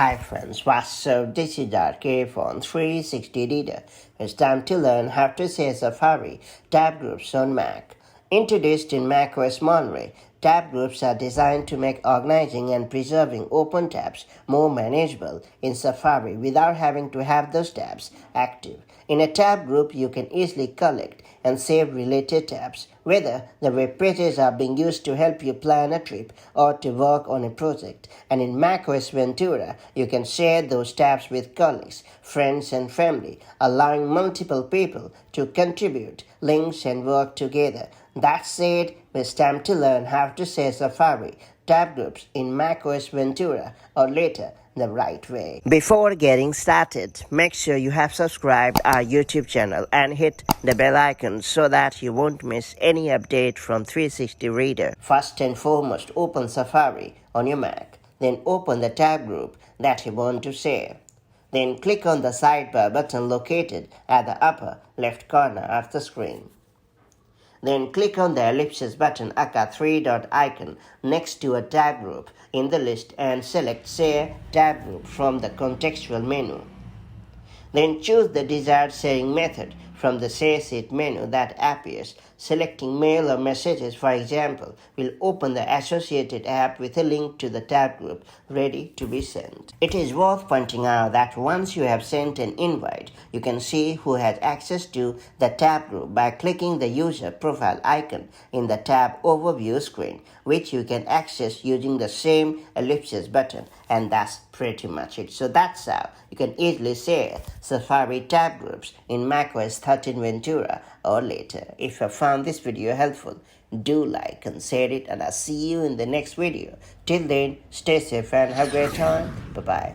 Hi friends, what's up? This is Macbookpro phone 360 reader. It's time to learn how to say Safari tab groups on Mac. Introduced in macOS Monterey, tab groups are designed to make organizing and preserving open tabs more manageable in Safari without having to have those tabs active. In a tab group, you can easily collect and save related tabs, whether the web pages are being used to help you plan a trip or to work on a project. And in macOS Ventura, you can share those tabs with colleagues, friends, and family, allowing multiple people to contribute links and work together. That said, it's time to learn how to say Safari tab groups in macOS Ventura or later the right way. Before getting started, make sure you have subscribed our YouTube channel and hit the bell icon so that you won't miss any update from 360 Reader. First and foremost, open Safari on your Mac. Then open the tab group that you want to share. Then click on the sidebar button located at the upper left corner of the screen. Then click on the ellipsis button aka 3-dot icon next to a tab group in the list and select Share Tab Group from the contextual menu. Then choose the desired sharing method from the Share Sheet menu that appears. Selecting Mail or Messages, for example, will open the associated app with a link to the tab group ready to be sent. It is worth pointing out that once you have sent an invite, you can see who has access to the tab group by clicking the user profile icon in the tab overview screen, which you can access using the same ellipsis button, and that's pretty much it. So that's how you can easily share Safari tab groups in macOS 13 Ventura or later. If you found this video helpful, do like and share it, and I'll see you in the next video. Till then, stay safe and have a great time. Bye-bye.